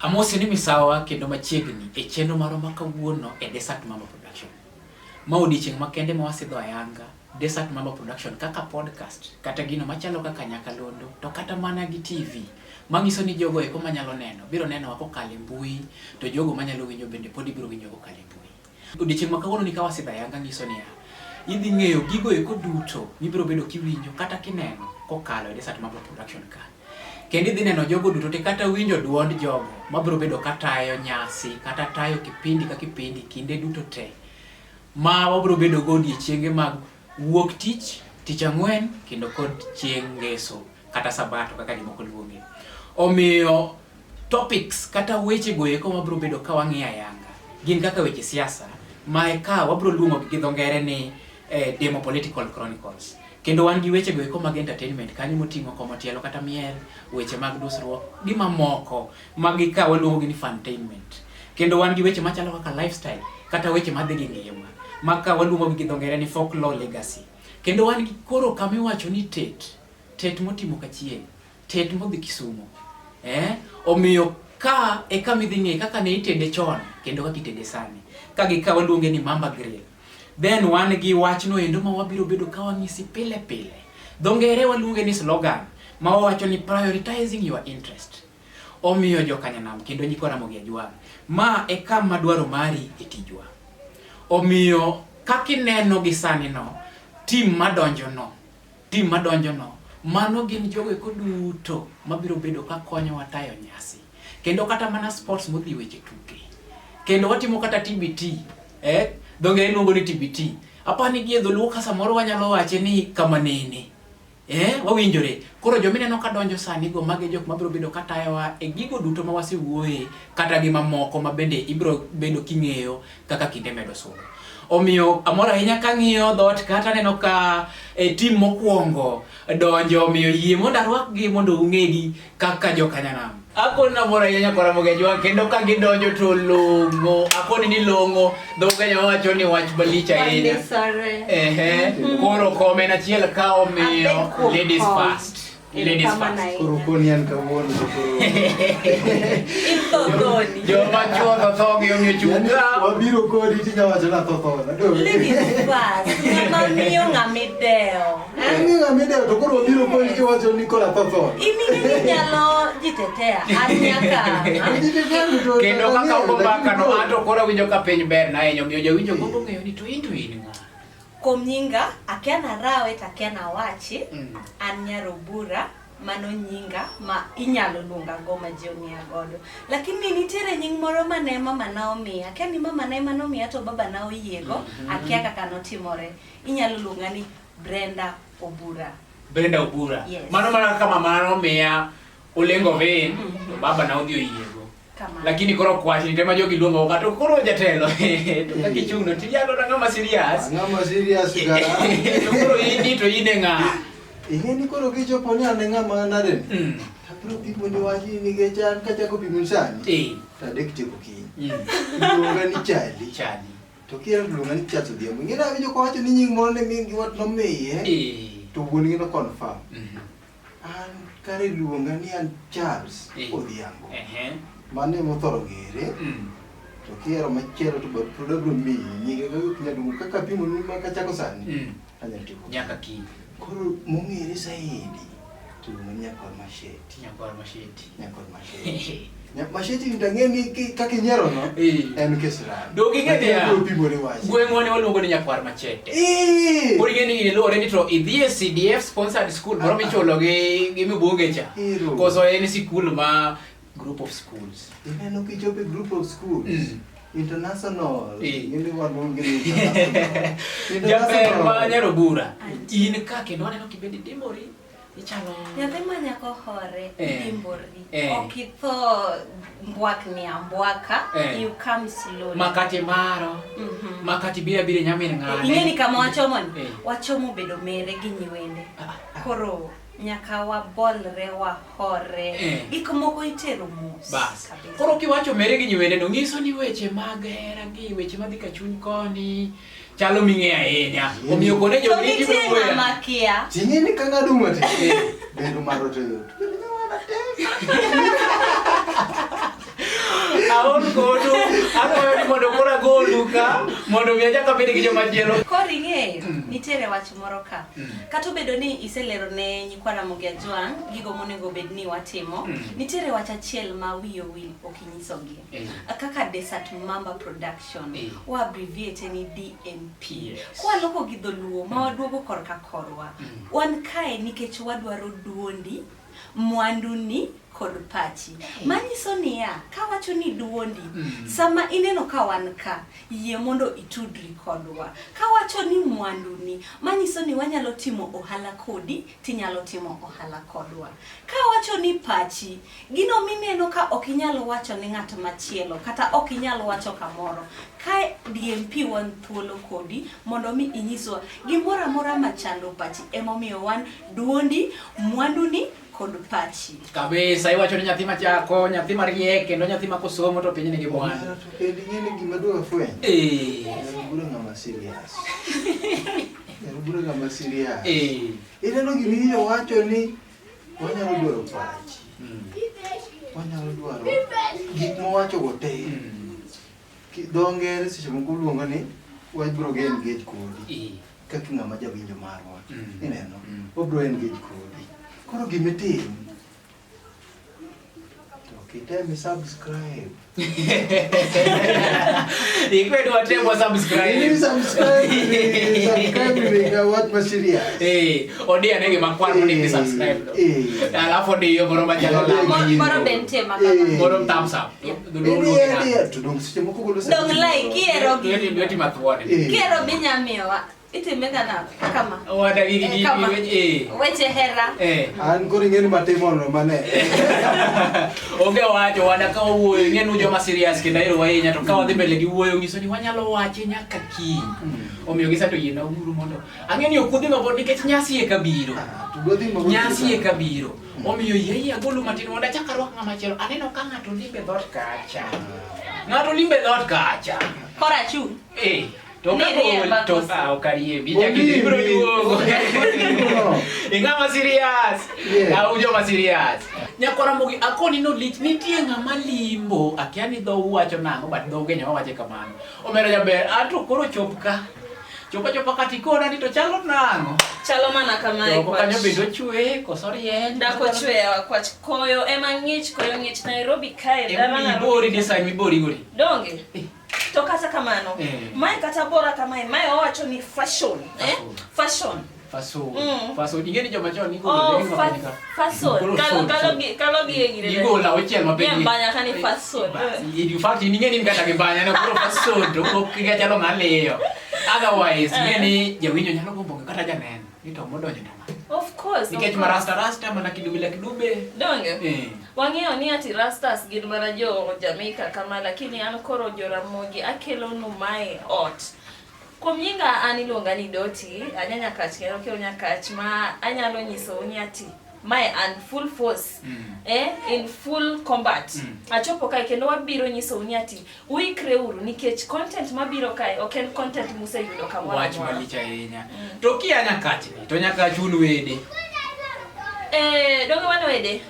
Amosi ni misawa kendo machiegni e chenro maro makawuono e Desert Mama Production. Ma odiochieng' makende ma wasidho ayanga Desert Mama Production kaka podcast kata gino machalo kaka nyakalondo to kata mana gi TV. Mangiso ni jogo eko manyalo neno biro neno wako kale mbui to jogo manyalo winjo bende podi biro winjo ko kale mbui. Odiochieng' makawuono ni ka wasidho ayanga ngiso ni idhi ng'eyo gigo eko duto mibiro bedo kiwinjo kata kineno kokalo e Desert Mama Production ka. Kendi dhi neno jogo duto te kata winjo duond jogo mabiro bedo katayo nyasi kata tayo kipindi ka kipindi kinde duto te ma wabiro bedo go odiochienge mag wuok tich, tich ang'wen kendo kod chieng' ngeso kata sabato kaka jomoko luonge. Omiyo topics kata weche go eko mabiro bedo ka wang'iyo ayanga gin kaka weche siasa ma eka wabiro luongo gi dho ngere ni Demo Political Chronicles. Kendo wan gi weche go eko mag entertainment kanyo moting'o komotielo kata miel, weche mag dusruok gi mamoko magi ka waluongo gi ni funtainment. Kendo wan gi weche machalo kaka lifestyle kata weche madhi gi ngima maka waluongo gi dho ngere ni folklore legacy. Kendo wan gi koro kama iwacho ni tet motimo kachieng', tet modhi Kisumu. Omiyo ka e kama idhi ng'e kaka ne itede chon kendo kaka itede sani. Kagi ka waluonge ni Mamba Grill. Then wan gi wachno endo ma wabiro bedo ka wang'isi pile pile. Dho ngere waluonge ni slogan ma wawacho ni prioritizing your interest. Omiyo jokanyanam kendo nyikora mogi ajwa. Ma e kama dwaro mari e tijwa. Omiyo kakineno gi sani no, team madonjo no, mano gin jogo eko duto mabiro bedo ka konyo watayo nyasi. Kendo kata mana sports modhi weche tuke. Kendo watimo kata TBT, dho ngere luongo ni TBT. Apani gi dholuo ka samoro wanyalo wache ni kama nene. Wawinjore. Koro jomineno ka donjo sani go mage jok mabiro bedo katayowa e gigo duto ma wasiwuoye kata gi mamoko ma bende ibiro bedo king'eyo kaka kinde medo sudo. Omiyo amora ahinya ka ng'iyo dhot kata neno ka team mokwongo donjo, omiyo yie mondo arwakgi mondo ung'egi kaka jokanyanam. Akoni namora ahinya kora mogejwa kendo ka gidonjo to longo, akoni ni longo dho Kenya wacho ni wach balich ahinya. Koro komen achiel ka omiyo ladies first. Ladies first. Koro konian kawuono koro. Intodoni. Joma chuo thotho gi omiyo chunga. Wabiro kodi tinya wacho na thotho. Ladies first. Ng'ama miyo ng'amideo. Ng'amideo to koro wabiro kodi kiwacho ni kola thotho. Ini nyalo jitetea. Anyaka. Kendo kaka obaka no ato koro winjo ka piny ber na enyo miyo jawinjo gombo ng'eyo ni to in ng'a. Kuom nyinga akiana rawe takiana wachi Anyarobura mano nyinga ma inyalo luonga go ma jioni agodo, lakini nitiere nying moro mane mama na omiya kani mama na ema nomiya to baba na oyiego akia kaka notimore. Inyalo luonga ni Brenda Obura. Brenda Obura. Yes. Mano mana kama mama na omiya olengo ven to baba na odhi oyiego. Lakini koro kwachi tema jogi luongo kato koro jatelo to kakichungno tijalo na ng'ama serious. Ng'ama serious gara. To koro ini to ine ng'a. Ingeni koro kichopo ni ane ng'ama nade. Abiro pimo ni wachi ni gechan kachako pimo sani. Tadek tieko kiny. Luonga ni Chali. To kira luonga ni Chato Dhiambo. Ingeni awinjo ko wacho ni nying moro ne mingi wat nomiye. To wuon gi no confirm. An kare luonga ni an Charles Odhiambo. Mane mothoro ng'ere. To kero machielo to bro mi nyinge kaka pimo ni maka chako sani. Anyalo tieko Nyaka ki. Koro mong'ere saidi to Nyakor Masheti. Masheti ndang'eni kaka nyero no en Kisran. Dogi ng'e ya. Pimo ni wachi. Gweng'wa ne waluongo ni Nyakor Machete. Koro ing'eni ni luore ni to idhi CDF sponsored school moro michulo gi mibonge cha. Koso en sikul ma group of schools. Ineno kichope group of schools. International. Ng'eni waluongo ni international. Jaber ma Nyarobura. In ka kendo waneno kibende dimbori ichalo nyathi ma nyako hore dimbori. Okitho mbwakni ambwaka, you come slowly. Makati maro. Makati bira nyamin ng'ane. Ing'eni kama wachomo ni wachomo bedo mere gi nyiwende. Koro nyaka wabolre wahore. Gik moko itero mos. Bas. Koro kiwacho mere gi nyiwende no ngiso ni weche mag hera gi weche madhi ka chuny koni chalo ming'e ahinya. Omiyo kone jo miki bro wewe. Makia. Ting'eni ka ng'ado mate. Bedo maro to yot. mondo kora golu ka mondo mi aja ka bede gi joma chielo. Kori ng'eyo nitiere wach moro ka. Kata obedo ni iselero ne nyikwana Mugia Jwang gigo monego bed ni watimo, nitiere wach achiel ma wiyo wil okinyisogi. Kaka Desert Mamba Production, wa abbreviate ni DMP. Kwa loko gi dholuo ma waduogo korka korwa. Wan kae nikech wadwaro duondi, mwanduni kod pachi. Manyiso niya, ka wacho ni duondi, sama ineno ka wan ka, yie mondo itudri kodwa. Ka wacho ni mwanduni, manyiso ni wanyalo timo ohala kodi, tinyalo timo ohala kodwa. Ka wacho ni pachi, gino mineno ka okinyalo wacho ni ng'at machielo, kata okinyalo wacho kamoro. Ka DMP wan thuolo kodi, mondo mi inyiswa gimoro amora machando pachi, emomiyo wan duondi, mwanduni kod pachi. Kabisa iwacho ni nyathi machako, nyathi mariek kendo nyathi makosomo to piny nigi bwana. To kendi ngene gima dwa fwenyo. Bura ngama serious. Bura ngama serious. Ineno gimiyo wacho ni wanyalo dwaro pachi. Wanyalo dwaro gik mowacho go te. Dongere seche moko luongo ni wabiro engage kodi. Kaka ngama jawinjo marwa. Ineno. Wabiro engage kodi. Koro gimetim. Kitemi subscribe. Ikwedu watemo subscribe. Ni subscribe ni what material. Odia nege makwaro ni subscribe. Alafu ndio boro machalo la. Boro bente makama. Boro thumbs up. Tudong siche moko golo. Dong like kiero gi. Ndio matwone. Kiero binyamiwa. Itimega na kama. Wada gigi weche hera. An kori ngeni matimo no mane. Onge wacho wada ka wuoyo ngenu joma serious kenda iro wainya to ka wadhi mbele gi wuoyo ngiso ni wanyalo wache nyaka kiny. Omiyo gisato yena uru mondo. Angeni okudhi mabod nikech nyasi e kabiro. Nyasi e kabiro. Omiyo yeye agolo matin mondo achak arwak ng'ama chielo. Aneno ka ng'ato limbe dhot kacha. Ng'ato limbe dhot kacha. Kora chu. To okarie bija kibro duogo. Ingama serious. Au joma serious. Nyakora mogi akoni no lich nitie ng'ama limbo. Akiani dho wacho nango but dho genya wache kamano. Omero jaber ato koro chop ka. Chopa kati kona ni to chalo nango. Chalo mana kamae kwa. Kanyo bedo chwe kosori enda. Dako chwe kwa koyo ema ngich koyo ngich Nairobi kae dala na bori design mi bori gori. Donge. To kata kamano. Mai kata bora kamae mai owacho ni fashion. Fashion. Fashion. Ingeni joma chon ni golo dengi mafanika. Fashion. Kalo gire. Igo la ochiel mabendi. Yambanya kani fashion. In fact ingeni ngata kibanya na pro fashion to ko kiga chalo ngaleyo. Otherwise ingeni jawinyo nyalo gombo kata janen. Nito modonjo ndama. Of course. Nikech rasta mana kidube. Donge. Wang'eyo ni ati rastas gin mana jo Jamaica kama lakini an koro Joramogi akelo no mae ot. Kuom nyinga an iluonga ni Doti, anyanya kach kendo kelo nyakach ma anyalo nyiso ni ati mae an full force in full combat. Achopo kai kendo wabiro nyiso ni ati uikre uru nikech content mabiro kai ok en content muse yudo kamoro. Wach malicha yenya. To kia nyakach ni to nyakach unu wede. Donge wana wede.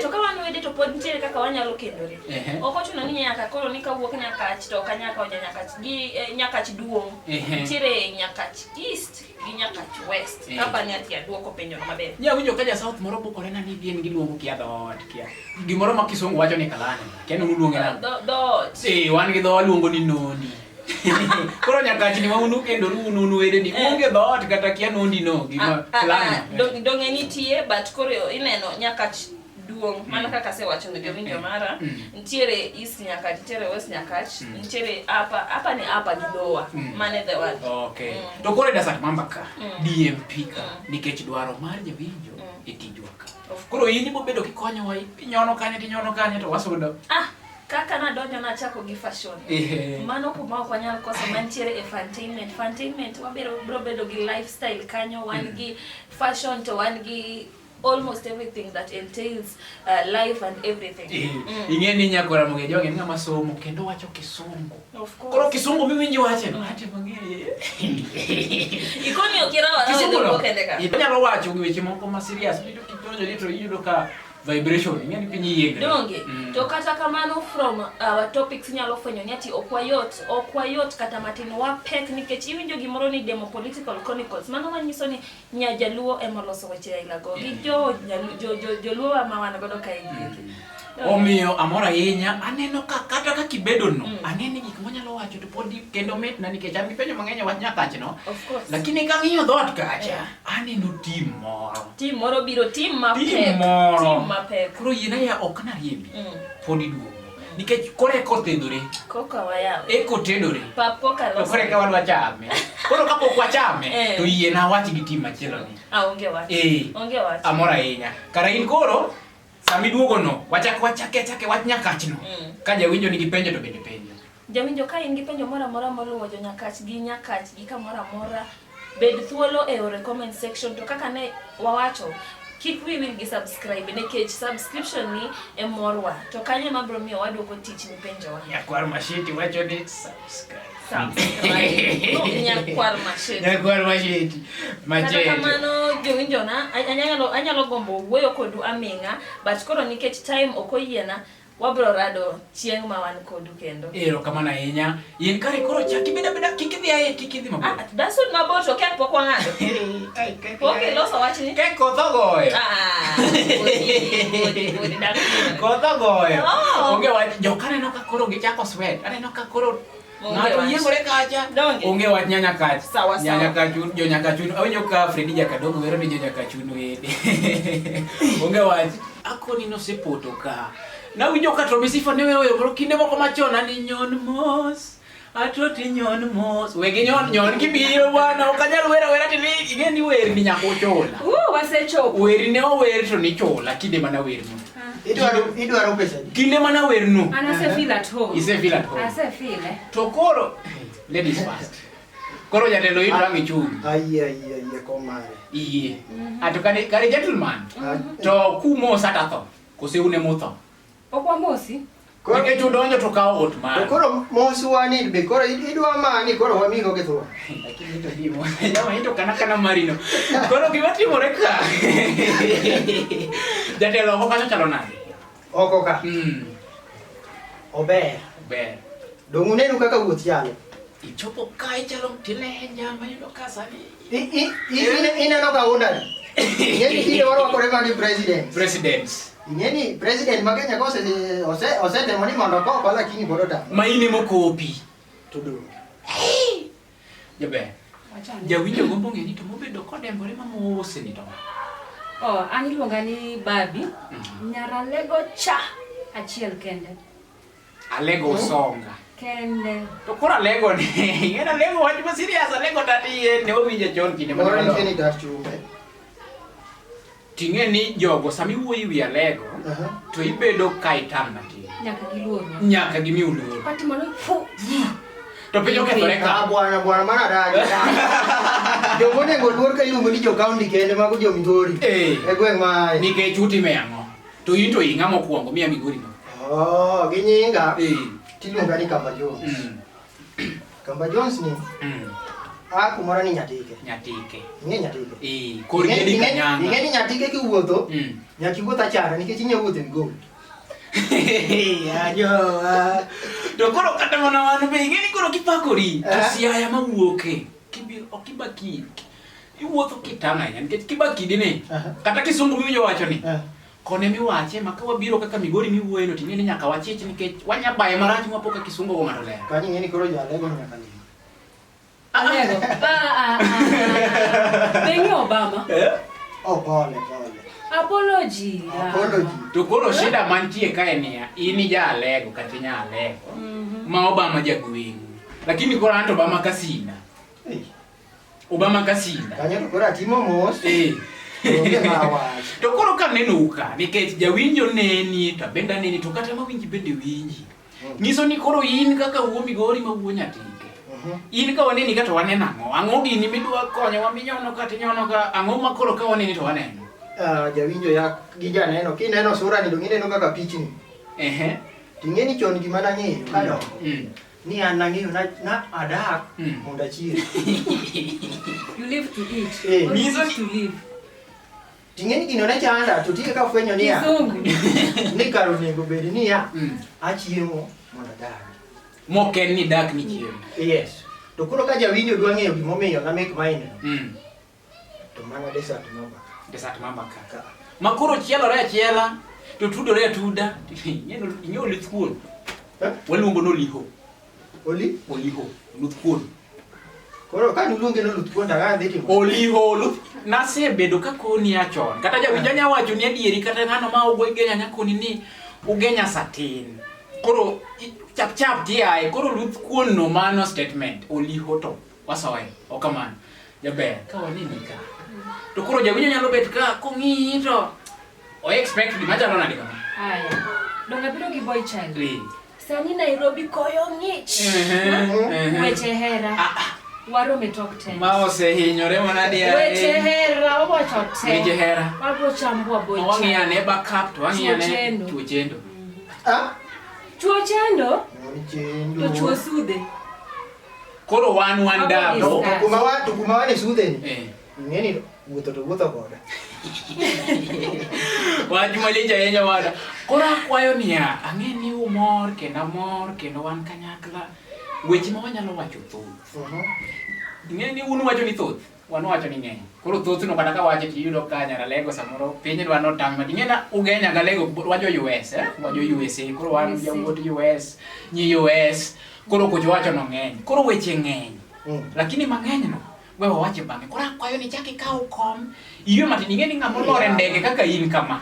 To ka wana wede to pod ntiere kaka wanyalo kendore. Oko chuno ni nyaka koro ni kawuok nyakach to kanyaka oja nyakach gi nyakach duong. Ntiere nyakach east gi nyakach west. Hapa ni ati aduoko penjo maber. Ya winjo kaja south moro bokore na ni bien giluongo kia dot kia. Gimoro ma kisungu wacho ni kalane. Kendo nuluonge na. Dot. Wan gi dho luongo ni noni. Koro nyakach ni maunu kendo unu wede ni onge dot kata kia nondi no gima kalane. Donge nitie but koro ineno nyakach duong mana kaka se wacho ne winjo mara ntiere east nyakach ntiere west nyakach ntiere apa ni apa gi lower mane the word. Okay. To kore Desert Mamba ka DMP ka nikech dwaro mar jawinjo itijwa ka. Koro yini bobedo kikonyo wa nyono kanye to wasudo. Kaka na donjo na chako gi fashion. Mano kuma kwa nyal kosa mantiere entertainment wabiro bro bedo gi lifestyle kanyo wan gi fashion to wan gi almost everything that entails life and everything. Ingeni nyakora Mugia Jwang ngama somo kendo wacho kisungu. Koro kisungu mimi winji wache no ati mangere. Ikoni okira wala wedo kende ka. Nyalo wacho weche moko ma serious bido kitonjo lito yudo ka vibration ing'eni piny yiengre donge to kata kamano from our topics nyalo fwenyo ni ati okwayot kata matin wapek nikech iwinjo gimoro ni Demo Political Chronicles mano manyiso ni Nyajaluo emoloso weche ailago gi joluo ma wan godo kae omiyo amora ahinya aneno ka kata ka kibedo no aneno gik monyalo wacho to pod kendo mit na nikech an gipenjo mang'eny wach Nyakach no lakini ka ng'iyo dhot kacha aneno tim moro biro tim mapek koro yiena ya ok na riembi pod iduogo nikech kore kotedore koka waya kotedore papoka to kore ka wadwa chame koro kapok wachame to yiena wach gi tim machielo ni onge wach amora ahinya kara in koro sami duogo no wachake wach Nyakach no ka jawinjo nigi penjo to bende penjo jawinjo ka in gi penjo mora moluwo jo Nyakach gi kamora mora bed thuolo e ore comment section to kaka ne wawacho kik wil gi subscribe nikech subscription ni e morwa to kanye mabro miyo waduoko tich ni penjowa Nyakwar Mashiti wacho ni subscribe Nyakwar Mashiti kata kamano jowinjo na anyalo gombo wuoyo kodu aming'a but koro nikech time okoyiena wabro rado chieng' ma wan kodu kendo ero kamano ahinya yin kare koro chaki beda kikidhi mabor dasun mabor to kek pok wang'ado pok iloso wachni kek kothogoyo kothogoyo onge wach jokaneno ka koro gichako sweat aneno ka koro ng'ato yiengore kacha onge wach Nyakach jo Nyakachun awinjo ka Fredi Jakadongo wero ni jo Nyakachun wede onge wach akoni nosepoto ka nawinjo ka to misifa ne wewe kinde moko machon ani nyon mos atoti nyon mos wegi nyon kibiro bwana okanyal wera tini ingeni wer ni nyako chola wasechopo weri ne ower to ni chola kinde mana wer no idwaro pesa kinde mana wer no anase feel at home ase feel to koro ladies first koro jatelo yito rangi chung ai komare iye atukani gentleman to kumo satatho koseune motho okwamosi Kike chudonjo to kawo ot mara. Koro mosuani be koro idwa mani koro wamigo ketho. Lakini to dimo. Jamaa hito kana marino. Koro gimatimore ka. Jatelo ko kacho chalo nade. Oko ka. Ober. Dongu nenu kaka wuoth chalo. Ichopo kai chalo mtilenja mayudo kasani. Ineno ka onda. Yeni kile waro kore magi presidents. Ingeni president magenya kose osete moni mondo ko lakini bodota. Maine mokopi. Todo. Jabe. Jawinjo gombo ngeni to mobedo kodembore mamose ni to. An iluonga ni Babi. Nyaralego cha achiel kende. Alego songa. Kende. To kora lego ni. Ngena lego wach ma serious lego tati ne owinje chon kinde ma. Ora ni dar chumbe. Tingeni jogo sami wuoyi wi alego to ibedo kai tamna ti nyaka gimi uluor pati mono fu to penjo kethore ka bwana mana daga jogo nego luor ka iluongo ni jo county kende mago jo Migori e gweng' mai nikech chuti me ang'o to into inga mokwongo miya Migori no ginyinga tiluonga ni Kamba Jones Kamba Jones ni kumora ni Nyatike. Inge Nyatike. Korgeni kanyanga. Ingeni Nyatike ki wuotho. Nyaki wuotha chara nikech inya wuotho e gol. Ajo. To koro kata mana wan be ingeni koro kipakori. To siaya mawuoke. Kibiro okibaki. Iwuotho kitanga nya nikech kibaki dine. Kata kisungu miwinjo wacho ni. Kone miwache maka wabiro kaka Migori miwuoyo no tingeni nyaka wachich nikech wanyabaye marach mapoka kisungu go ng'ato lero. Kanyi ngeni koro jalego nyaka ni. Alego. Bengi Obama. Pole. Apology. To koro shida mantie kae niya, ini ja alego katinya alego. Ma Obama jagwing. Lakini koro anto Obama kasinda. Obama kasinda. Kanyo to koro atimo mos. To koro ka neno uka nikech jawinjo neni to benda neni to kata mawinji bende winji. Ngiso ni koro in kaka wuo Migori ma wuo Nyatike. In ka waneni kata wanena ang'o gini midwa konyo wa minyono kata nyono ka ang'o makoro ka waneni to waneno jawinjo ya gija neno kineno sura ni dongineno kaka pichni tingeni chon gima nang'eyo kado ni an nang'eyo na adak monda chiri you live to eat nizo to live Tingeni gino na chanda to tie ka fwenyo niya. Kizungu. Ni karo nego bedi niya. Achiemo mondo dagi. Moken ni dak ni chiemo. Yes. To kuro ka jawinjo dwa ng'eyo gimomiyo na make mind no. To mana desert mamba. Desert mamba kaka. Makuro chielore chiela to tudore atuda. Inyo lithkuon. Waluongo no liho. Oliho. Luthkuon. Koro ka nuluonge no luthkuon daga dhi timo. Oliho nasebedo ka koni achon. Kata jawinjo nya wacho ni adieri kata ng'ano ma ugo igenya nya koni ni ugenya satin. Koro chap tiae koro luthkuon no mano statement oliho to wasoe okaman jaber ka wanini ka to koro jawinjo nyalo bet ka kong'i to o expect gima chalo nade kama Aya. Donga biro gi boy child. Sani Nairobi koyo ng'ich. Weche hera. Waro metok ten. Ma osehinyore manadi ya. Weche hera obo chote. Weche hera. Wabo chambua boy child. Wangi ane backup to wangi ane chuo chendo. Chuo chendo? Chendo. To chuo sude. Koro one dab. Kuma wane sude ni. Ngeni wuotho to wuotho koda. Waju malija yenye wada. Koro akwayo niya, ang'eni umor kendo wan kanyakla. Weche ma wanyalo wacho thoth. Ng'eni unu wacho ni thoth, wan wacho ni ng'eny. Koro thoth no kata ka wacho tiyudo ka nyara lego samoro piny dwa no tang' mati. Ng'ena ugenya ga lego wacho US, wacho USA. Koro wan jawuot US, nyi US. Koro kucho wacho no ng'eny. Koro weche ng'eny. Lakini mang'eny no wewe wache bang'e. Koro akwayo ni chaki ikaw kom. Iwe matin ing'eni ng'amo lore ndege kaka in kama.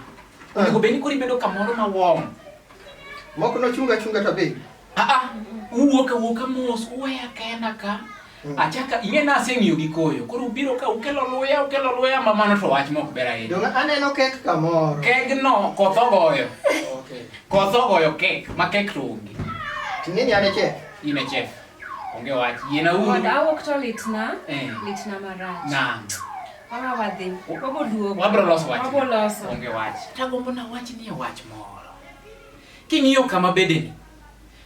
Onego bed ni koro ibedo kamoro ma wong'. Moko no chunga to be. Uwoka mos uweya kenda ka. Achaka ing'ena aseng'iyo gi koyo. Koro ubiro ka ukelo luya ma mano to wach mok ber ahinya. Donga aneno kek kamoro. Keg no koth ogoyo. Okay. Koth ogoyo kek, ma kek to onge. Ting'eni ane chef. Ine chef. Onge wach. Yiena uru. Wada awok to litna marach. Na. Awa wadhi. Wabo duogo. Wabro loso wach. Wabo loso. Onge wach. Tagombo na wach ni wach moro. King'iyo kama bedeni.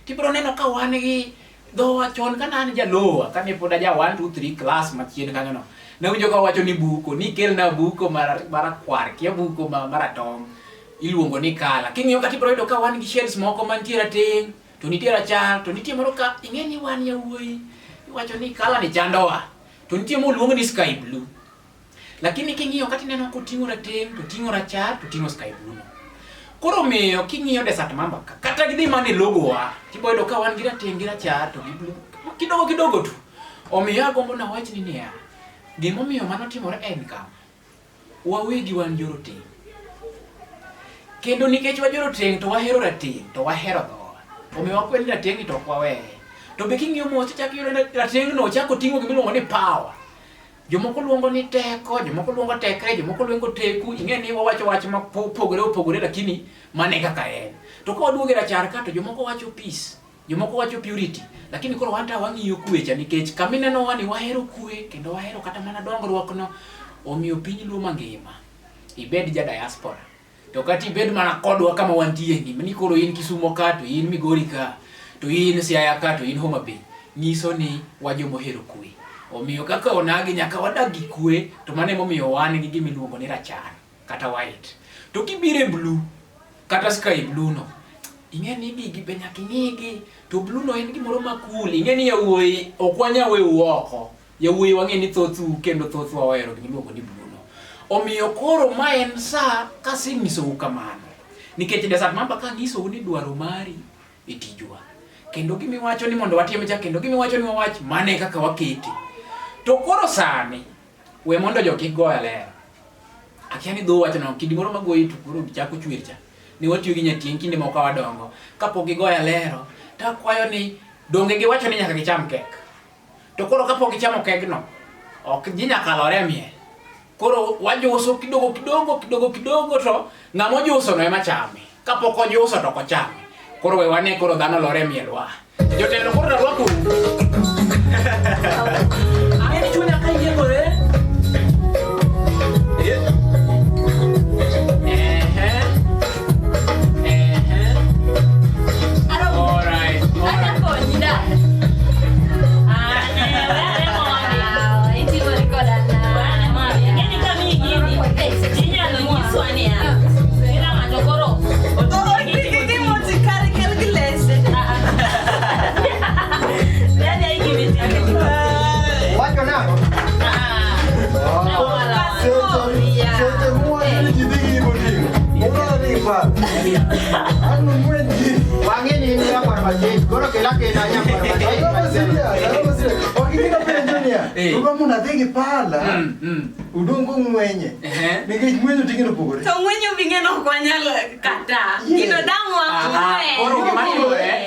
Tibro neno ka wan gi dhowa chon kana an jalowa kane pod aja 1 2 3 class machien kanyo no. Ne winjo ka wacho ni buko, ni kelna buko marakwar, kia buko maratong. Iluongo ni kala. King'iyo ka tibro yudo ka wan gi shells moko mantiere rateng, to nitie rachar, to nitie moro ka ing'eni wan yawuoyi. Iwacho ni kala ni chandowa. To nitie moluongo ni sky blue. Lakini king'iyo ka tineno koting'o rateng, to ting'o rachar, to ting'o sky blue. Koro miyo king'iyo desert mamba kata gidhi mane logo wa tiboyudo ka wan gi rateng gi rachar to gi blue kidogo tu. Omiyo agombo na wach ni niya, gimomiyo mano timore en kama. Wawegi wan joroteng. Kendo nikech wajoroteng to wahero rateng to wahero dhowa. Omiyo wakwen rateng to ok waweye. To be king'iyo mos chak yudo rateng no chako ting'o gimiluongo ni power. Jomoko luongo ni teko, jomoko luongo tekre, jomoko luongo teku. Ing'eni wawacho wach ma opogore lakini mane kaka en. To ka waduogo rachar ka to jomoko wacho peace, jomoko wacho purity. Lakini koro wan ta wang'iyo kwecha nikech kamineno wani wahero kwe kendo wahero kata mana dongruok no. Omiyo piny luo mangima. Ibed ja diaspora. To kata ibed mana kodwa kama wantie ni koro in Kisumo ka, to in Migori ka, to in Siaya ka, to in Homa Bay. Nyiso ni wajomo hero kwe. Omiyo kaka onagi nyaka wadag gi kwe, to mane momiyo wan gi gimiluongo ni rachar kata white. To kibire blue kata sky blue no, ing'eni gigi be nyaka ing'igi. To blue no en gimoro ma cool. Ing'eni yawuoyi ok wanyawe oko. Yawuoyi wang'eni thothu kendo thothu wawero gimiluongo ni blue no. Omiyo koro ma en sa kaseng'isou kamano. Nikech desert mamba ka ng'isou ni dwaro mari itijwa. Kendo gimiwacho ni mondo watim cha, kendo gimiwacho ni wawach mane kaka wakete. To koro sani, we mondo jo kik goya lero. Akia ni dho wacho no, kidi moro magoyi to koro chako chwer cha. Ni watiyo gi nyatien kinde moko wadongo. Kapo gigoya lero, ta kwayo ni donge giwacho ni nyaka gicham kek. To koro kapo gichamo kek no, ok ji nyaka lore miel. Koro wajuso kidogo to ng'amo juso no ema chame. Kapo kojuso to kochame. Koro we wane koro dhano lore miel wa. Jotelo koro rwako. Ani chunya ka yie gore. Alright. Ana konyida. Iti bori kodana. Ngeni kami gini. Tinya no maji. Goro kela nya Wakikita penjo niya. Uga muna dhigi pala. Udungo ngwenye. Nikech ngwenyo tingino pogore. To ngwenyo bingeno kwanyalo kata. Kino damu Koro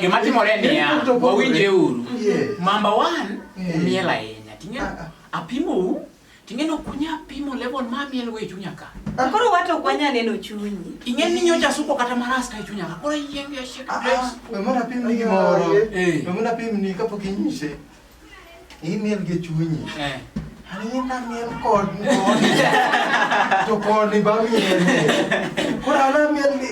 gimatimore niya, wawinje uru. Number 1, miel ahinya. Ting'e apimo ting'eno kunya apimo level ma miel we chunya ka. Koro wato kwanya neno chunyi. Ing'e ni nyocha suko kata marasta e chunya ka. Koro yienge ya shake place. Mana pim ni gimoro. Mana pim ni kapok inyise. Miel gi chunyi. Hani na miel kod to kod ni ba miel. Koro ana miel ni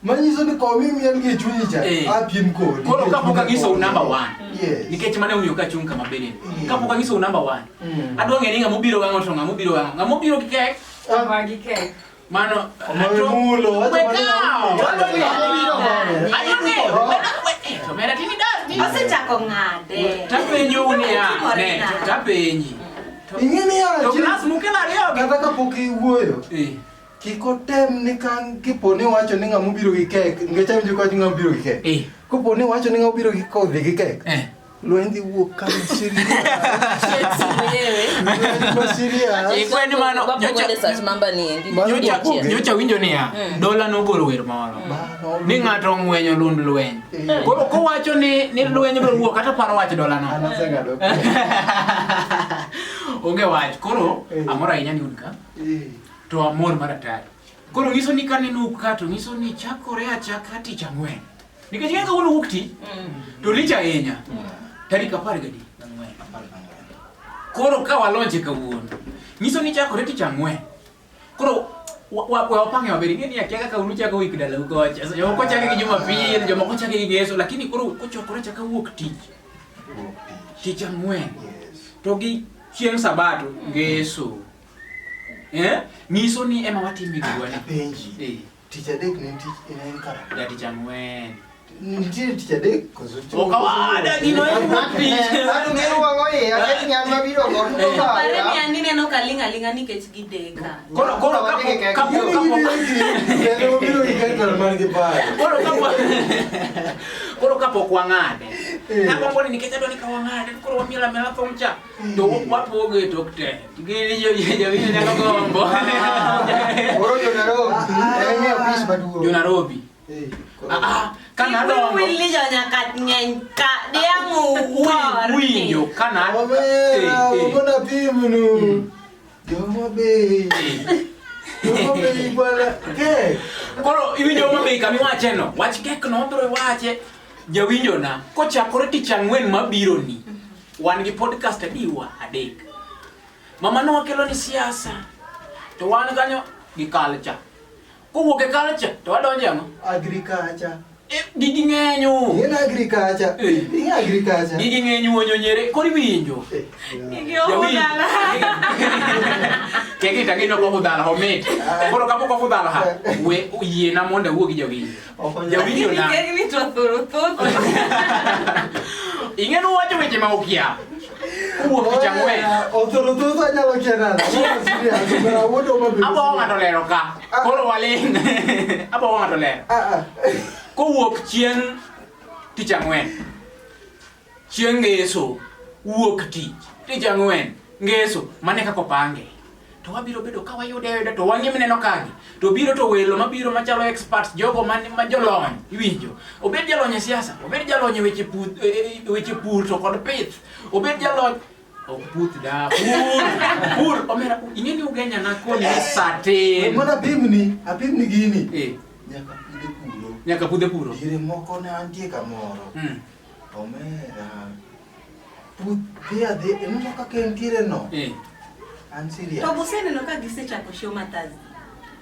Manyiso ni komi miel gi chunyi cha. Apim kod. Koro kapok agiso number 1. Yes. Nikech mane unyo ka chung kama bene. Kapok agiso number 1. Adwa ng'e ni ng'amo biro gang'o to ng'amo biro gi kek. Magi kek. Mano mulo Osechako ng'ade. Tapenyo niya, ne, tapenyi. Ing'eni ya To class mukela ariyo kata kapok iwuoyo. Kiko tem ni kan kiponi wacho ni ng'amo biro gi kek, nikech awinjo ka ng'amo biro gi kek. Koponi wacho ni ng'amo biro gi kodhi gi kek. Lwendi wuok kama serious. Ikweni mano nyocha winjo niya, dola nogolo wer moro ni ng'ato ong'wenyo lund lweny. Koro kowacho ni lweny biro wuok kata paro wach dola no. Onge wach. Koro amor ahinya ni un ka. To amor maratari. Koro nyiso ni kaneno ka to nyiso ni chakore achaka tich ang'wen. Nikech ng'e kawuono wuok tich to lich ahinya. Tarik 14. Koro ka walonche kawuono. Nyiso ni chakore tich ang'wen. Koro wapange maberi ng'eni akiaga ka unu chako wik dala ukocha. Jomoko chake gi Jumapil, jomoko chake gi Ngeso, lakini koro kochokore chaka wuok tich. Tich ang'wen. To gi chieng' Sabato Ngeso. Nyiso ni ema watime gidwani. Penji. Tich adek ne tich en kara. Da tich ang'wen. Nitiere tich adek koso okawada gino en tich. Adu ng'eyo wang'o iya, kati ng'an mabiro godo to ka. Pare ni anine no kalinga nikech gideka. Koro kapo biro gi kek to man gi paro. Koro kapok wang'ade. Nagombo ni nikech adwa ni ka wang'ade koro wamiela thong cha. To wapogo e tok te. Gini jowinjo nyalo gombo. Koro jo Nairobi. Kana dongo wili jo nyaka ng'eny ka diamo war winjo kana Bona pimnu. Joma be bala kek. Koro iwinjo mabe kami wacheno. Wach kek no biro wache jawinjo na kochakore tich ang'wen mabiro ni. Wan gi podcast adiwa adek. Mama no wakelo ni siasa. To wan kanyo gi culture. Kowuok e culture to wadonjo ang'o? Agriculture. Gigi ng'enyo. In agriculture. In agriculture. Gigi ng'enyo nyere. Kori winjo. Gigi ohudala. Kegi tagino ko hudala homit. Koro kapo ko hudala ha. We yie na monde wuogi jawinjo. Jawinjo na. Kegi ni to thuru. Ing'eno wacho weche ma okia. Wuok tich ang'wen. Otoro nyalo kia nada. Abo ng'ato lero ka. Koro waling. Abo ng'ato lero. Kowuok chieng' tich ang'wen. Chieng' Ngeso wuok tich ang'wen. Ngeso mane kako pange. To wabiro bedo ka wayude to wang'e mineno kagi. To biro to welo mabiro machalo experts jogo ma jolony. Iwinjo. Obed jalony e siasa, obed jalony e weche pur to kod pith. Obed jalony puth da pur omera ing'eni ugenya na koni satin. Mana apimni gini. Nyaka pudhe puro. Dire moko ne antie kamoro. Omera. Pudhe ade eno kaka entiere no. An serious. To buseneno ka gisechako show matazi.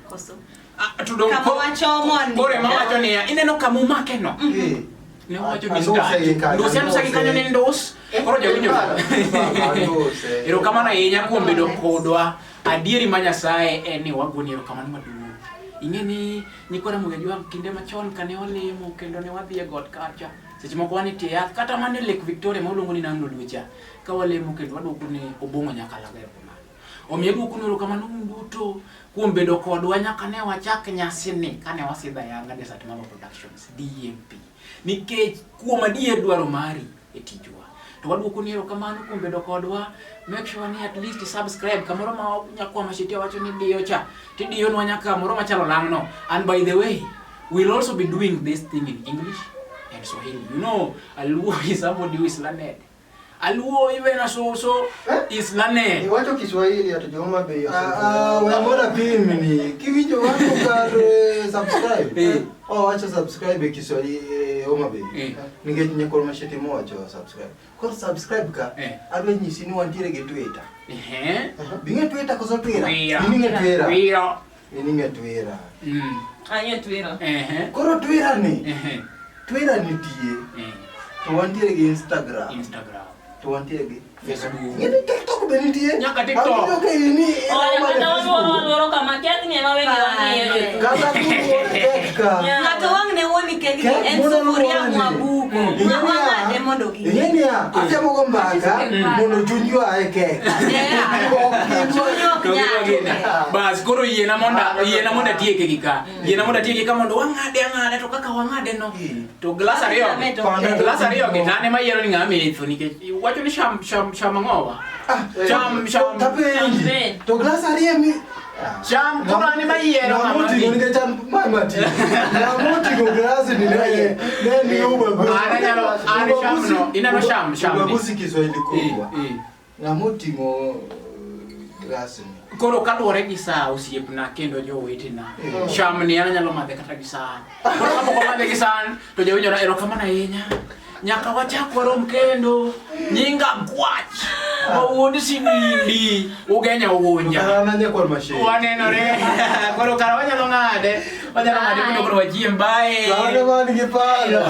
Koso. Kama wachomo ni. Kore mawacho niya ineno kamumake no. Ne wacho ni ndo sagi kanyo ni ndos. Koro jawinjo. Ero kamano ahinya kuom bedo kodwa. Adieri ma Nyasaye en ni wagoni erokamano maduong'. Ing'eni nyikora mugejwa kinde machon kane olemo kendo ne wadhi e got kacha. Seche moko wanitie yath kata mane Lake Victoria ma oluongo ni Nang'o Dwecha. Ka walemo kendo waduogo ne Obong'o nyaka Lagero. Omiyo kunuro kamano duto kuom bedo kodwa nyaka ne wachak nyasini kane wasidho ayanga Desert Mama Productions DMP. Nikech kuom adier dwaro mari e tijwa. To waduoko ni erokamano kuom bedo kodwa. Make sure ni at least subscribe kamoro ma nyakwa mashiti wacho ni diyo cha. Tidiyo nwa nyaka moro machalo langno. And by the way, we'll also be doing this thing in English and Swahili. You know, Aluo is somebody who is learned. Aluo even so is learned. Iwacho Kiswahili atajoma bei. Wewe pimi ni kiwicho wako kare subscribe. Wacha subscribe Kiswahili Homa Bay. Ningetinye kwa mashete mo wacha subscribe. Kwa subscribe ka adwe nyisi ni wantiere ge Twitter. Binge Twitter ko so Twitter. Ninge Twitter. Ninge Twitter. Anye Twitter. Koro Twitter ni. Twitter ni tie. To wantiere ge Instagram. To wantiere ge Facebook. Ngene TikTok be nitie. Nyaka TikTok. Okay ni. Woro kama kiasi ni mawe ni wani. Kasa tu teka. Ngato wang ne woni kegi en sufuria mwabuko. Mwana demondo gi. Ngenia atemo go mbaga mono junjwa eke. Bas koro yena monda tieke kika. Yena monda tieke kama ndo wangade to kaka wangade no. To glass ariyo kitane mayero ni ngame ithu nikech wacho ni sham ngowa. Sham Tapi to glass ariyo mi Sham kura ni mayero ngamuti nge cham mamati. Ngamuti go glass ni ne ubabu. Ana sham no ina no sham. Ubabusi Kiswahili kubwa. Ngamuti mo glass ni. Koro kaluwore gi saa osiepna kendo jowetena. Sham ni anyalo madhe kata gi saa. Koro kapok madhe gi saa to jowinjore erokamano ahinya. Nyaka wachak warom kendo nyinga gwach. Mawuondi sinindi ugenya uwunja. Nanya kwa mashine. Wanenore. Koro kara wanyalo ng'ade. Wanyalo ng'ade kuno koro wachiem bae. Kara wani gipara.